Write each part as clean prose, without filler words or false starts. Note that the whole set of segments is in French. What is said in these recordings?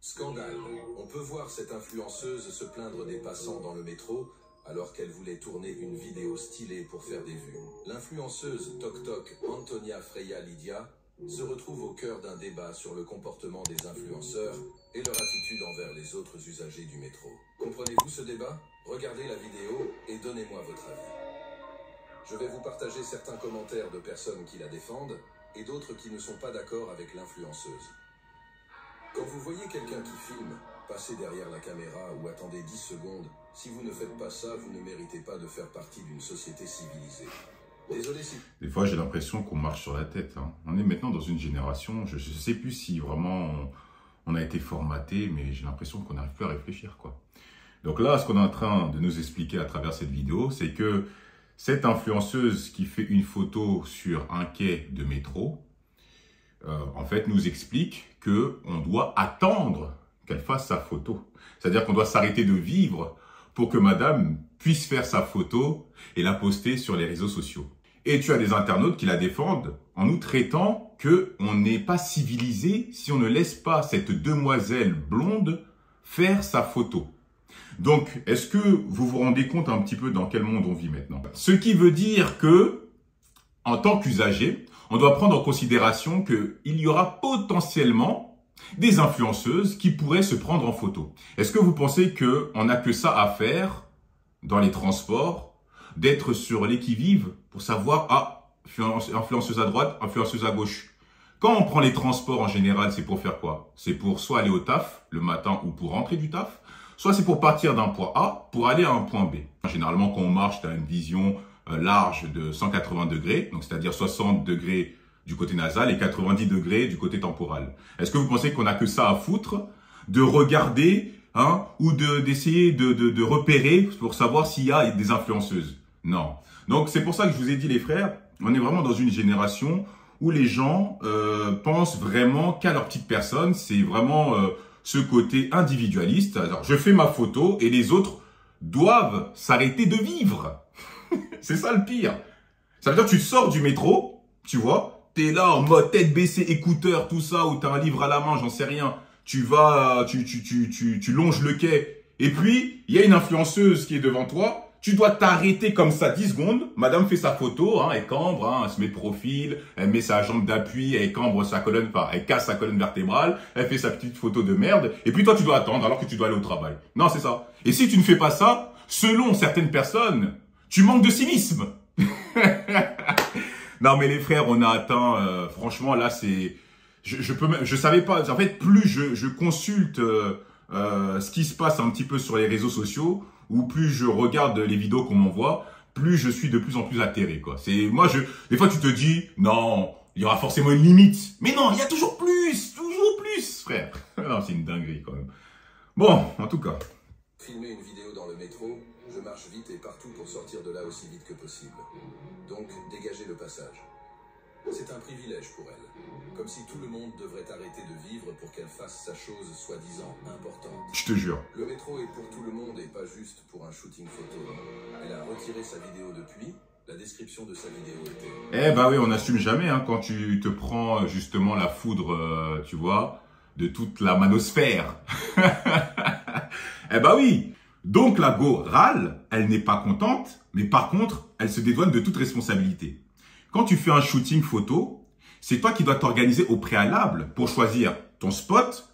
Scandale. On peut voir cette influenceuse se plaindre des passants dans le métro alors qu'elle voulait tourner une vidéo stylée pour faire des vues. L'influenceuse TokTok Antonia Freya Lydia se retrouve au cœur d'un débat sur le comportement des influenceurs et leur attitude envers les autres usagers du métro. Comprenez-vous ce débat? Regardez la vidéo et donnez-moi votre avis. Je vais vous partager certains commentaires de personnes qui la défendent et d'autres qui ne sont pas d'accord avec l'influenceuse. Quand vous voyez quelqu'un qui filme, passez derrière la caméra ou attendez 10 secondes. Si vous ne faites pas ça, vous ne méritez pas de faire partie d'une société civilisée. Désolé si... Des fois, j'ai l'impression qu'on marche sur la tête. Hein. On est maintenant dans une génération, je ne sais plus si vraiment on a été formaté, mais j'ai l'impression qu'on n'arrive plus à réfléchir, quoi. Donc là, ce qu'on est en train de nous expliquer à travers cette vidéo, c'est que cette influenceuse qui fait une photo sur un quai de métro, en fait, nous explique qu'on doit attendre qu'elle fasse sa photo. C'est-à-dire qu'on doit s'arrêter de vivre pour que madame puisse faire sa photo et la poster sur les réseaux sociaux. Et tu as des internautes qui la défendent en nous traitant qu'on n'est pas civilisé si on ne laisse pas cette demoiselle blonde faire sa photo. Donc, est-ce que vous vous rendez compte un petit peu dans quel monde on vit maintenant? Ce qui veut dire que, en tant qu'usager, on doit prendre en considération qu'il y aura potentiellement des influenceuses qui pourraient se prendre en photo. Est-ce que vous pensez qu'on n'a que ça à faire dans les transports, d'être sur les qui-vive pour savoir, ah, influenceuse à droite, influenceuse à gauche? Quand on prend les transports en général, c'est pour faire quoi? C'est pour soit aller au taf le matin ou pour rentrer du taf, soit c'est pour partir d'un point A pour aller à un point B. Généralement, quand on marche, tu as une vision large de 180 degrés, donc c'est-à-dire 60 degrés du côté nasal et 90 degrés du côté temporal. Est-ce que vous pensez qu'on n'a que ça à foutre de regarder ou d'essayer de repérer pour savoir s'il y a des influenceuses? Non. Donc c'est pour ça que je vous ai dit, les frères, on est vraiment dans une génération où les gens pensent vraiment qu'à leur petite personne. C'est vraiment ce côté individualiste. Alors, je fais ma photo et les autres doivent s'arrêter de vivre. C'est ça le pire. Ça veut dire que tu sors du métro, tu vois, t'es là en mode tête baissée, écouteur, tout ça, ou t'as un livre à la main, j'en sais rien. Tu vas, tu longes le quai. Et puis, il y a une influenceuse qui est devant toi. Tu dois t'arrêter comme ça 10 secondes. Madame fait sa photo, elle cambre, elle se met de profil, elle met sa jambe d'appui, elle cambre sa colonne, enfin, elle casse sa colonne vertébrale, elle fait sa petite photo de merde. Et puis toi, tu dois attendre alors que tu dois aller au travail. Non, c'est ça. Et si tu ne fais pas ça, selon certaines personnes, tu manques de civisme. Non, mais les frères, on a atteint, franchement, là, c'est, je savais pas, en fait, plus je consulte, ce qui se passe un petit peu sur les réseaux sociaux, ou plus je regarde les vidéos qu'on m'envoie, plus je suis de plus en plus atterré, quoi. C'est, moi, des fois, tu te dis, non, il y aura forcément une limite. Mais non, il y a toujours plus, frère. Non, c'est une dinguerie, quand même. Bon, en tout cas. Filmer une vidéo dans le métro, je marche vite et partout pour sortir de là aussi vite que possible. Donc, dégagez le passage. C'est un privilège pour elle. Comme si tout le monde devrait arrêter de vivre pour qu'elle fasse sa chose soi-disant importante. Je te jure. Le métro est pour tout le monde et pas juste pour un shooting photo. Elle a retiré sa vidéo depuis. La description de sa vidéo était... Eh bah oui, on n'assume jamais quand tu te prends justement la foudre, tu vois, de toute la manosphère. Eh bah oui. Donc la go râle, elle n'est pas contente, mais par contre, elle se dédouane de toute responsabilité. Quand tu fais un shooting photo, c'est toi qui dois t'organiser au préalable pour choisir ton spot,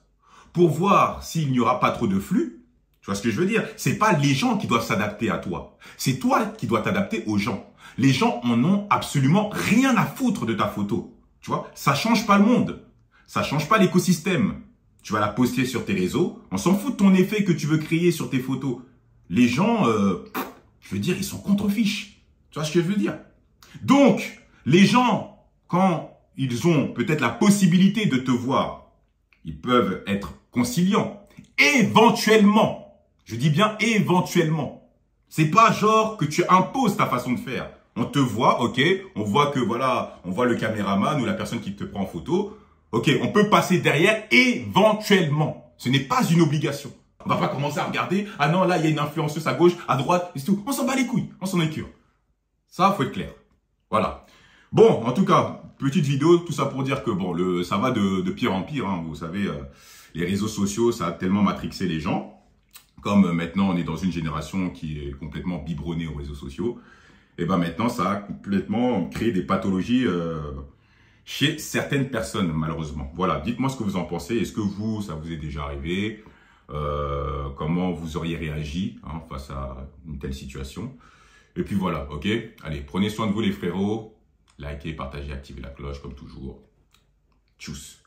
pour voir s'il n'y aura pas trop de flux. Tu vois ce que je veux dire? C'est pas les gens qui doivent s'adapter à toi. C'est toi qui dois t'adapter aux gens. Les gens en ont absolument rien à foutre de ta photo. Tu vois? Ça change pas le monde. Ça change pas l'écosystème. Tu vas la poster sur tes réseaux. On s'en fout de ton effet que tu veux créer sur tes photos. Les gens, je veux dire, ils sont contre-fiches. Tu vois ce que je veux dire? Donc, les gens, quand ils ont peut-être la possibilité de te voir, ils peuvent être conciliants. Éventuellement. Je dis bien éventuellement. C'est pas genre que tu imposes ta façon de faire. On te voit, ok, on voit que voilà, on voit le caméraman ou la personne qui te prend en photo. Ok, on peut passer derrière éventuellement. Ce n'est pas une obligation. On va pas commencer à regarder, ah non, là, il y a une influenceuse à gauche, à droite, et c'est tout. On s'en bat les couilles, on s'en écure. Ça, faut être clair. Voilà. Bon, en tout cas, petite vidéo, tout ça pour dire que bon, ça va de pire en pire, vous savez. les réseaux sociaux, ça a tellement matrixé les gens. Comme maintenant, on est dans une génération qui est complètement biberonnée aux réseaux sociaux. Et ben maintenant, ça a complètement créé des pathologies chez certaines personnes, malheureusement. Voilà, dites-moi ce que vous en pensez. Est-ce que vous, ça vous est déjà arrivé? Comment vous auriez réagi face à une telle situation? Et puis voilà, ok? Allez, prenez soin de vous les frérots. Likez, partagez, activez la cloche comme toujours. Tchuss!